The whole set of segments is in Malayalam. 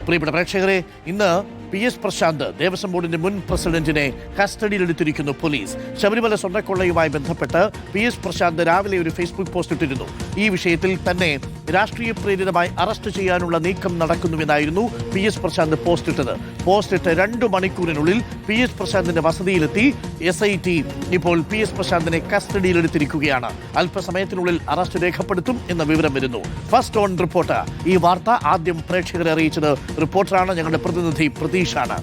പ്രിയപ്പെട്ട പ്രേക്ഷകരെ, ഇന്ന് PS പ്രശാന്ത് ദേവസ്വം ബോർഡിന്റെ മുൻ പ്രസിഡന്റിനെ കസ്റ്റഡിയിലെടുത്തിരിക്കുന്നു പോലീസ്. ശബരിമല സ്വർണ്ണക്കൊള്ളയുമായി ബന്ധപ്പെട്ട് PS പ്രശാന്ത് രാവിലെ ഒരു ഫേസ്ബുക്ക് പോസ്റ്റ് ഇട്ടിരുന്നു. ഈ വിഷയത്തിൽ തന്നെ രാഷ്ട്രീയ പ്രേരിതമായി അറസ്റ്റ് ചെയ്യാനുള്ള നീക്കം നടക്കുന്നുവെന്നായിരുന്നു PS പ്രശാന്ത് പോസ്റ്റ് ഇട്ടത്. പോസ്റ്റ് ഇട്ട് 2 മണിക്കൂറിനുള്ളിൽ PS പ്രശാന്തിന്റെ വസതിയിലെത്തി SIT ഇപ്പോൾ PS പ്രശാന്തിനെ കസ്റ്റഡിയിലെടുത്തിരിക്കുകയാണ്. അല്പസമയത്തിനുള്ളിൽ അറസ്റ്റ് രേഖപ്പെടുത്തും എന്ന വിവരം വരുന്നു. First on reporter. ഈ വാർത്ത ആദ്യം പ്രേക്ഷകരെ അറിയിച്ചത് റിപ്പോർട്ടറാണ്, ഞങ്ങളുടെ പ്രതിനിധി പ്രതീഷാണ്.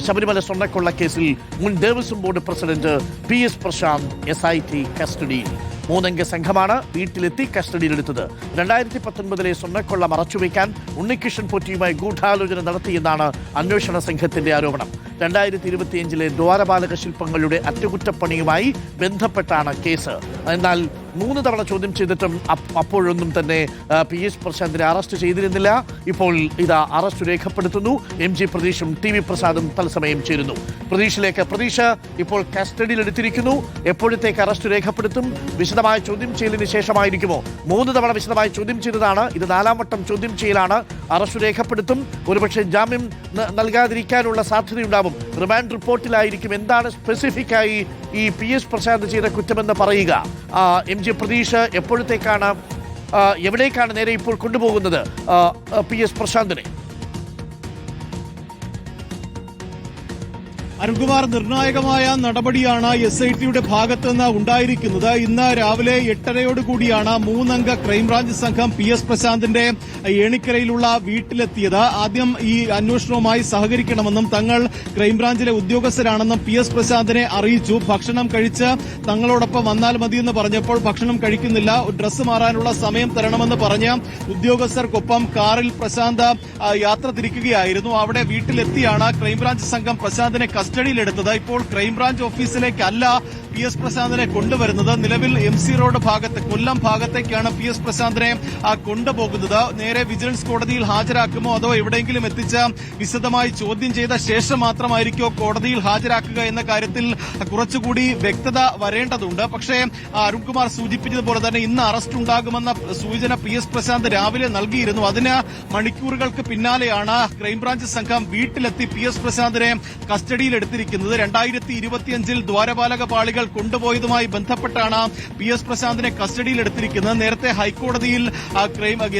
ശബരിമല സ്വർണ്ണക്കൊള്ള കേസിൽ മുൻ Devaswom board president PS Prashanth SIT കസ്റ്റഡിയിൽ. 3 അംഗ സംഘമാണ് വീട്ടിലെത്തി കസ്റ്റഡിയിലെടുത്തത്. 2019 സ്വർണ്ണക്കൊള്ള മറച്ചുവെക്കാൻ ഉണ്ണികൃഷ്ണൻ പോറ്റിയുമായി ഗൂഢാലോചന നടത്തിയെന്നാണ് അന്വേഷണ സംഘത്തിന്റെ ആരോപണം. 2025 ദ്വാരപാലക ശില്പങ്ങളുടെ അറ്റകുറ്റപ്പണിയുമായി ബന്ധപ്പെട്ടാണ് കേസ്. എന്നാൽ 3 തവണ ചോദ്യം ചെയ്തിട്ടും അപ്പോഴൊന്നും തന്നെ PS പ്രശാന്തിനെ അറസ്റ്റ് ചെയ്തിരുന്നില്ല. ഇപ്പോൾ ഇതാ അറസ്റ്റ് രേഖപ്പെടുത്തുന്നു. MG പ്രതീഷും TV പ്രസാദും തത്സമയം ചേരുന്നു. പ്രതീഷിലേക്ക്. പ്രതീഷ്, ഇപ്പോൾ കസ്റ്റഡിയിലെടുത്തിരിക്കുന്നു. എപ്പോഴത്തേക്ക് അറസ്റ്റ് രേഖപ്പെടുത്തും? വിശദമായ ചോദ്യം ചെയ്യലിന് ശേഷമായിരിക്കുമോ? 3 തവണ വിശദമായി ചോദ്യം ചെയ്തതാണ്. ഇത് 4ാം വട്ടം ചോദ്യം ചെയ്യലാണ്. അറസ്റ്റ് രേഖപ്പെടുത്തും. ഒരുപക്ഷെ ജാമ്യം നൽകാതിരിക്കാനുള്ള സാധ്യതയുണ്ടാവും. റിമാൻഡ് റിപ്പോർട്ടിലായിരിക്കും. എന്താണ് സ്പെസിഫിക്കായി ഈ PS പ്രശാന്ത് ചെയ്ത കുറ്റമെന്ന് പറയുക? MG പ്രതീഷ്, എപ്പോഴത്തേക്കാണ് എവിടേക്കാണ് നേരെ ഇപ്പോൾ കൊണ്ടുപോകുന്നത് PS പ്രശാന്തിനെ? അരുൺകുമാർ, നിർണായകമായ നടപടിയാണ് SITയുടെ ഭാഗത്ത് നിന്ന് ഉണ്ടായിരിക്കുന്നത്. ഇന്ന് രാവിലെ 8:30 കൂടിയാണ് 3 അംഗ ക്രൈംബ്രാഞ്ച് സംഘം PS പ്രശാന്തിന്റെ ഏണിക്കരയിലുള്ള വീട്ടിലെത്തിയത്. ആദ്യം ഈ അന്വേഷണവുമായി സഹകരിക്കണമെന്നും തങ്ങൾ ക്രൈംബ്രാഞ്ചിലെ ഉദ്യോഗസ്ഥരാണെന്നും PS പ്രശാന്തിനെ അറിയിച്ചു. ഭക്ഷണം കഴിച്ച് തങ്ങളോടൊപ്പം വന്നാൽ മതിയെന്ന് പറഞ്ഞപ്പോൾ ഭക്ഷണം കഴിക്കുന്നില്ല, ഡ്രസ്സ് മാറാനുള്ള സമയം തരണമെന്ന് പറഞ്ഞ് ഉദ്യോഗസ്ഥർക്കൊപ്പം കാറിൽ പ്രശാന്ത് യാത്ര തിരിക്കുകയായിരുന്നു. അവിടെ വീട്ടിലെത്തിയാണ് ക്രൈംബ്രാഞ്ച് സംഘം പ്രശാന്തിനെ കസ്റ്റഡിയിലെടുത്തത്. ഇപ്പോൾ ക്രൈംബ്രാഞ്ച് ഓഫീസിലേക്കല്ല PS പ്രശാന്തിനെ കൊണ്ടുവരുന്നത്. നിലവിൽ MC റോഡ് ഭാഗത്ത്, കൊല്ലം ഭാഗത്തേക്കാണ് PS പ്രശാന്തിനെ കൊണ്ടുപോകുന്നത്. നേരെ വിജിലൻസ് കോടതിയിൽ ഹാജരാക്കുമോ അതോ എവിടെയെങ്കിലും എത്തിച്ച് വിശദമായി ചോദ്യം ചെയ്ത ശേഷം മാത്രമായിരിക്കോ കോടതിയിൽ ഹാജരാക്കുക എന്ന കാര്യത്തിൽ കുറച്ചുകൂടി വ്യക്തത വരേണ്ടതുണ്ട്. പക്ഷേ അരുൺകുമാർ സൂചിപ്പിച്ചതുപോലെ തന്നെ ഇന്ന് അറസ്റ്റ് ഉണ്ടാകുമെന്ന സൂചന PS പ്രശാന്ത് രാവിലെ നൽകിയിരുന്നു. അതിന് മണിക്കൂറുകൾക്ക് പിന്നാലെയാണ് ക്രൈംബ്രാഞ്ച് സംഘം വീട്ടിലെത്തി PS പ്രശാന്തിനെ കസ്റ്റഡിയിലെടുത്തിരിക്കുന്നത്. 2025 ദ്വാരപാലക പാളികൾ കൊണ്ടുപോയതുമായി ബന്ധപ്പെട്ടാണ് PS പ്രശാന്തിനെ കസ്റ്റഡിയിലെടുത്തിരിക്കുന്നത്. നേരത്തെ ഹൈക്കോടതിയിൽ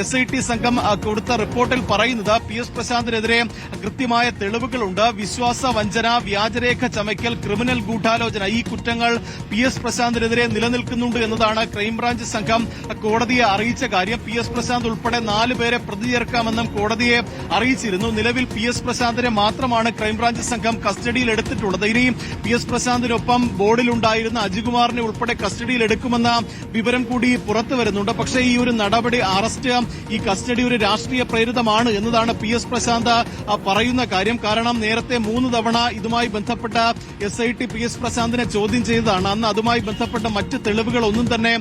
SIT സംഘം കൊടുത്ത റിപ്പോർട്ടിൽ പറയുന്നത് PS പ്രശാന്തിനെതിരെ കൃത്യമായ തെളിവുകളുണ്ട്. വിശ്വാസ വഞ്ചന, വ്യാജരേഖ ചമയ്ക്കൽ, ക്രിമിനൽ ഗൂഢാലോചന, ഈ കുറ്റങ്ങൾ PS പ്രശാന്തിനെതിരെ നിലനിൽക്കുന്നുണ്ട് എന്നതാണ് ക്രൈംബ്രാഞ്ച് സംഘം കോടതിയെ അറിയിച്ച കാര്യം. PS പ്രശാന്ത് ഉൾപ്പെടെ 4 പേരെ പ്രതി ചേർക്കാമെന്നും കോടതിയെ അറിയിച്ചിരുന്നു. നിലവിൽ PS പ്രശാന്തിനെ മാത്രമാണ് ക്രൈംബ്രാഞ്ച് സംഘം കസ്റ്റഡിയിലെടുത്തിട്ടുള്ളത്. ഇനി PS പ്രശാന്തിനൊപ്പം ബോർഡിലുണ്ടായിരുന്ന അജികുമാറിനെ ഉൾപ്പെടെ കസ്റ്റഡിയിലെടുക്കുമെന്ന വിവരം കൂടി പുറത്തു വരുന്നുണ്ട്. പക്ഷേ ഈ ഒരു നടപടി, അറസ്റ്റ്, ഈ കസ്റ്റഡി ഒരു രാഷ്ട്രീയ പ്രേരിതമാണ് എന്നതാണ് PS പ്രശാന്ത് പറയുന്ന കാര്യം. കാരണം നേരത്തെ 3 തവണ ഇതുമായി ബന്ധപ്പെട്ട SIT PS പ്രശാന്തിനെ ചോദ്യം ചെയ്തതാണ്. അന്ന് അതുമായി ബന്ധപ്പെട്ട മറ്റ് തെളിവുകളൊന്നും തന്നെ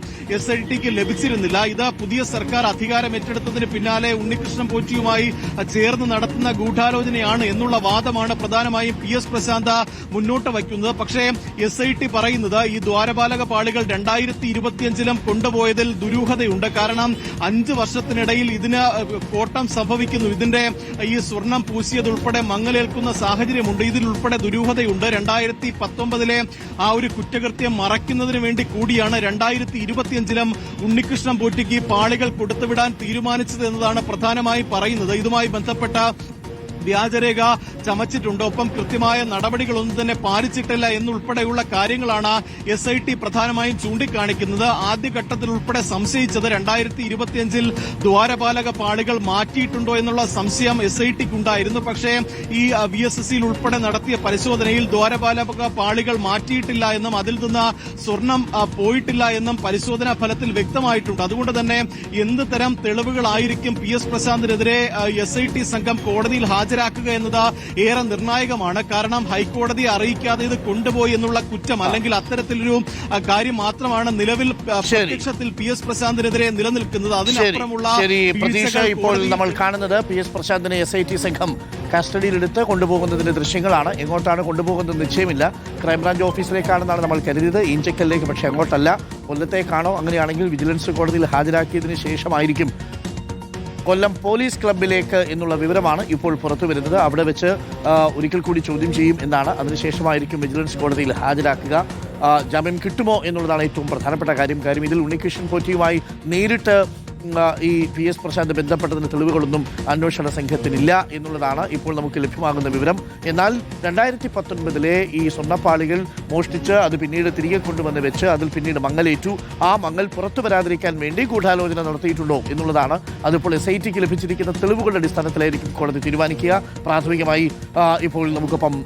SITക്ക് ലഭിച്ചിരുന്നില്ല. ഇത് പുതിയ സർക്കാർ അധികാരം ഏറ്റെടുത്തതിന് പിന്നാലെ ഉണ്ണികൃഷ്ണൻ പോറ്റിയുമായി ചേർന്ന് നടത്തുന്ന ഗൂഢാലോചനയാണ് എന്നുള്ള വാദമാണ് പ്രധാനമായും PS പ്രശാന്ത് മുന്നോട്ട് വയ്ക്കുന്നത്. പക്ഷേ SIT പറയുന്നത് ഈ ദ്വാരപാലക പാളികൾ 2025 കൊണ്ടുപോയതിൽ ദുരൂഹതയുണ്ട്. കാരണം 5 വർഷത്തിനിടയിൽ ഇതിന് കോട്ടം സംഭവിക്കുന്നു. ഇതിന്റെ ഈ സ്വർണം പൂശിയതുൾപ്പെടെ മങ്ങലേൽക്കുന്ന സാഹചര്യമുണ്ട്. ഇതിലുൾപ്പെടെ ദുരൂഹതയുണ്ട്. 2019 ആ ഒരു കുറ്റകൃത്യം മറയ്ക്കുന്നതിന് വേണ്ടി കൂടിയാണ് 2025 ഉണ്ണികൃഷ്ണൻ പോറ്റിക്ക് പാളികൾ കൊടുത്തുവിടാൻ തീരുമാനിച്ചത് എന്നതാണ് പ്രധാനമായി പറയുന്നത്. ഇതുമായി ബന്ധപ്പെട്ട വ്യാജരേഖ ചമച്ചിട്ടുണ്ട്, ഒപ്പം കൃത്യമായ നടപടികളൊന്നും തന്നെ പാലിച്ചിട്ടില്ല എന്നുൾപ്പെടെയുള്ള കാര്യങ്ങളാണ് SIT പ്രധാനമായും ചൂണ്ടിക്കാണിക്കുന്നത്. ആദ്യഘട്ടത്തിൽ ഉൾപ്പെടെ സംശയിച്ചത് 2025 ദ്വാരപാലക പാളികൾ മാറ്റിയിട്ടുണ്ടോ എന്നുള്ള സംശയം SITക്കുണ്ടായിരുന്നു. പക്ഷേ ഈ VSSയിൽ ഉൾപ്പെടെ നടത്തിയ പരിശോധനയിൽ ദ്വാരപാലക പാളികൾ മാറ്റിയിട്ടില്ല എന്നും അതിൽ നിന്ന് സ്വർണം പോയിട്ടില്ല എന്നും പരിശോധനാ ഫലത്തിൽ വ്യക്തമായിട്ടുണ്ട്. അതുകൊണ്ട് തന്നെ എന്ത് തരം തെളിവുകളായിരിക്കും PS പ്രശാന്തിനെതിരെ SIT സംഘം കോടതിയിൽ ഹാജരാക്കുക എന്നത് ഏറെ നിർണായകമാണ്. കാരണം ഹൈക്കോടതിയെ അറിയിക്കാതെ ഇത് കൊണ്ടുപോയി എന്നുള്ള കുറ്റം അല്ലെങ്കിൽ അത്തരത്തിലൊരു കാര്യം മാത്രമാണ് നിലവിൽ പ്രത്യക്ഷത്തിൽ PS പ്രശാന്തിനെതിരെ നിലനിൽക്കുന്നത്. അതിനപ്പുറമുള്ള ഇപ്പോൾ നമ്മൾ കാണുന്നത് PS പ്രശാന്തിനെ SIT സംഘം കസ്റ്റഡിയിലെടുത്ത് കൊണ്ടുപോകുന്നതിന്റെ ദൃശ്യങ്ങളാണ്. എങ്ങോട്ടാണ് കൊണ്ടുപോകുന്നത് നിശ്ചയമില്ല. ക്രൈംബ്രാഞ്ച് ഓഫീസിലേക്കാണെന്നാണ് നമ്മൾ കരുതിയത്, ഈഞ്ചക്കലിലേക്ക്. പക്ഷേ അങ്ങോട്ടല്ല, കൊല്ലത്തേക്കാണോ? അങ്ങനെയാണെങ്കിൽ വിജിലൻസ് കോടതിയിൽ ഹാജരാക്കിയതിന് ശേഷമായിരിക്കും കൊല്ലം പോലീസ് ക്ലബിലേക്ക് എന്നുള്ള വിവരമാണ് ഇപ്പോൾ പുറത്തു വരുന്നത്. അവിടെ വെച്ച് ഒരിക്കൽ കൂടി ചോദ്യം ചെയ്യും എന്നാണ്. അതിനുശേഷമായിരിക്കും വിജിലൻസ് കോടതിയിൽ ഹാജരാക്കുക. ജാമ്യം കിട്ടുമോ എന്നുള്ളതാണ് ഏറ്റവും പ്രധാനപ്പെട്ട കാര്യം. ഇതിൽ ഉണ്ണികൃഷ്ണൻ പോറ്റിയുമായി നേരിട്ട് ഈ PS പ്രശാന്ത് ബന്ധപ്പെട്ടതിന് തെളിവുകളൊന്നും അന്വേഷണ സംഘത്തിനില്ല എന്നുള്ളതാണ് ഇപ്പോൾ നമുക്ക് ലഭ്യമാകുന്ന വിവരം. എന്നാൽ 2019 ഈ സ്വർണ്ണപ്പാളികൾ മോഷ്ടിച്ച് അത് പിന്നീട് തിരികെ കൊണ്ടുവന്ന് വെച്ച് അതിൽ പിന്നീട് മങ്ങലേറ്റു. ആ മങ്ങൽ പുറത്തു വരാതിരിക്കാൻ വേണ്ടി ഗൂഢാലോചന നടത്തിയിട്ടുണ്ടോ എന്നുള്ളതാണ്. അതിപ്പോൾ SITക്ക് ലഭിച്ചിരിക്കുന്ന തെളിവുകളുടെ അടിസ്ഥാനത്തിലായിരിക്കും കോടതി തീരുമാനിക്കുക. പ്രാഥമികമായി ഇപ്പോൾ നമുക്കിപ്പം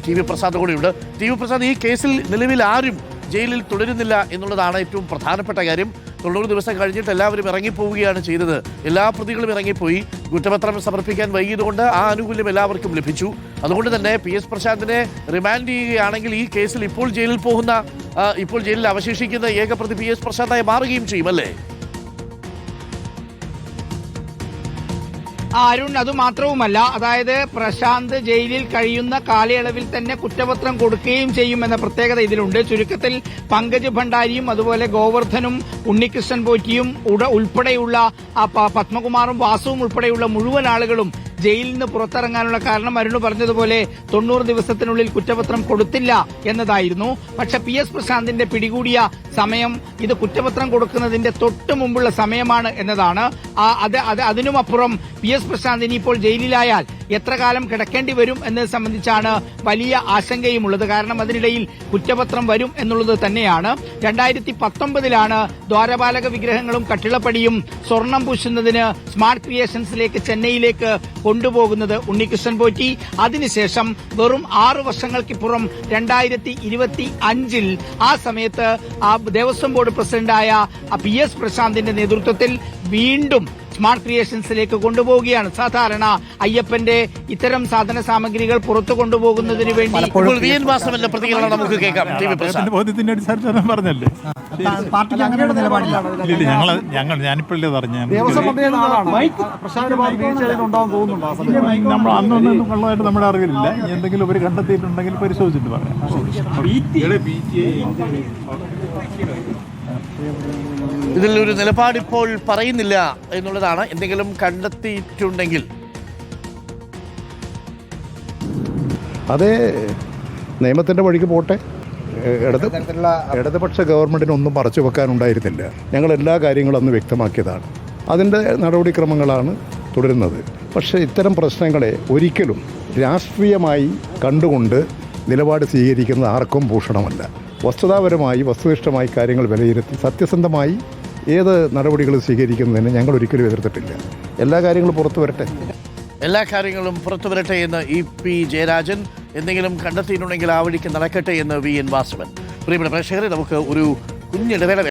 TV പ്രസാദ് കൂടെയുണ്ട്. TV പ്രസാദ്, ഈ കേസിൽ നിലവിൽ ആരും ജയിലിൽ തുടരുന്നില്ല എന്നുള്ളതാണ് ഏറ്റവും പ്രധാനപ്പെട്ട കാര്യം. 90 ദിവസം കഴിഞ്ഞിട്ട് എല്ലാവരും ഇറങ്ങിപ്പോവുകയാണ് ചെയ്തത്. എല്ലാ പ്രതികളും ഇറങ്ങിപ്പോയി. കുറ്റപത്രം സമർപ്പിക്കാൻ വൈകിയതുകൊണ്ട് ആ ആനുകൂല്യം എല്ലാവർക്കും ലഭിച്ചു. അതുകൊണ്ട് തന്നെ PS പ്രശാന്തിനെ റിമാൻഡ് ചെയ്യുകയാണെങ്കിൽ ഈ കേസിൽ ഇപ്പോൾ ജയിലിൽ അവശേഷിക്കുന്ന ഏക പ്രതി PS പ്രശാന്തായി മാറുകയും ചെയ്യും, അല്ലേ? അരുൺ, അതുമാത്രവുമല്ല, അതായത് പ്രശാന്ത് ജയിലിൽ കഴിയുന്ന കാലയളവിൽ തന്നെ കുറ്റപത്രം കൊടുക്കുകയും ചെയ്യുമെന്ന പ്രത്യേകത ഇതിലുണ്ട്. ചുരുക്കത്തിൽ പങ്കജ് ഭണ്ഡാരിയും അതുപോലെ ഗോവർദ്ധനും ഉണ്ണികൃഷ്ണൻ പോറ്റിയും ഉൾപ്പെടെയുള്ള പത്മകുമാറും വാസുവും ഉൾപ്പെടെയുള്ള മുഴുവൻ ആളുകളും ജയിലിൽ നിന്ന് പുറത്തിറങ്ങാനുള്ള കാരണം അരുണ് പറഞ്ഞതുപോലെ 90 ദിവസത്തിനുള്ളിൽ കുറ്റപത്രം കൊടുത്തില്ല എന്നതായിരുന്നു. പക്ഷെ PS പ്രശാന്തിന്റെ പിടികൂടിയ സമയം ഇത് കുറ്റപത്രം കൊടുക്കുന്നതിന്റെ തൊട്ട് മുമ്പുള്ള സമയമാണ് എന്നതാണ്. അതിനുമപ്പുറം PS പ്രശാന്ത് ഇനിയിപ്പോൾ ജയിലിലായാൽ എത്ര കാലം കിടക്കേണ്ടി വരും എന്നത് സംബന്ധിച്ചാണ് വലിയ ആശങ്കയുമുള്ളത്. കാരണം അതിനിടയിൽ കുറ്റപത്രം വരും എന്നുള്ളത് തന്നെയാണ്. 2019 ദ്വാരപാലക വിഗ്രഹങ്ങളും കട്ടിളപ്പടിയും സ്വർണം പൂശുന്നതിന് സ്മാർട്ട് ക്രിയേഷൻസിലേക്ക് ചെന്നൈയിലേക്ക് കൊണ്ടുപോകുന്നത് ഉണ്ണികൃഷ്ണൻ പോറ്റി. അതിനുശേഷം വെറും 6 വർഷങ്ങൾക്കിപ്പുറം 2025 ആ സമയത്ത് ദേവസ്വം ബോർഡ് പ്രസിഡന്റായ PS പ്രശാന്തിന്റെ നേതൃത്വത്തിൽ വീണ്ടും സ്മാർട്ട് ക്രിയേഷൻസിലേക്ക് കൊണ്ടുപോവുകയാണ്. സാധാരണ അയ്യപ്പന്റെ ഇത്തരം സാധന സാമഗ്രികൾ പുറത്തു കൊണ്ടുപോകുന്നതിന് വേണ്ടി നമുക്ക് കേൾക്കാം. പറഞ്ഞല്ലേ ഞാനിപ്പോഴല്ലേ പറഞ്ഞു നമ്മൾ അന്നൊന്നും കള്ളമായിട്ട് നമ്മുടെ അറിവിലില്ല. എന്തെങ്കിലും അവർ കണ്ടെത്തിയിട്ടുണ്ടെങ്കിൽ പരിശോധിച്ചിട്ട് പറയാം. ഇതിലൊരു നിലപാടിപ്പോൾ പറയുന്നില്ല എന്നുള്ളതാണ്. എന്തെങ്കിലും കണ്ടെത്തിയിട്ടുണ്ടെങ്കിൽ അതേ നിയമത്തിൻ്റെ വഴിക്ക് പോട്ടെ. ഇടതുപക്ഷ ഗവൺമെൻറ്റിന് ഒന്നും മറച്ചു വെക്കാനുണ്ടായിരുന്നില്ല. ഞങ്ങൾ എല്ലാ കാര്യങ്ങളും അന്ന് വ്യക്തമാക്കിയതാണ്. അതിൻ്റെ നടപടിക്രമങ്ങളാണ് തുടരുന്നത്. പക്ഷേ ഇത്തരം പ്രശ്നങ്ങളെ ഒരിക്കലും രാഷ്ട്രീയമായി കണ്ടുകൊണ്ട് നിലപാട് സ്വീകരിക്കുന്നത് ആർക്കും ഭൂഷണമല്ല. വസ്തുതാപരമായി വസ്തുനിഷ്ഠമായി കാര്യങ്ങൾ വിലയിരുത്തി സത്യസന്ധമായി ഏത് നടപടികൾ സ്വീകരിക്കുന്നതിന് ഞങ്ങൾ ഒരിക്കലും എതിർത്തിട്ടില്ല. എല്ലാ കാര്യങ്ങളും പുറത്തു വരട്ടെ എന്ന് EP ജയരാജൻ. എന്തെങ്കിലും കണ്ടെത്തിയിട്ടുണ്ടെങ്കിൽ ആ വഴിക്ക് നടക്കട്ടെ എന്ന് VN വാസവൻ. പ്രിയപ്പെട്ട പ്രേക്ഷകരെ, നമുക്ക് ഒരു കുഞ്ഞിടവേള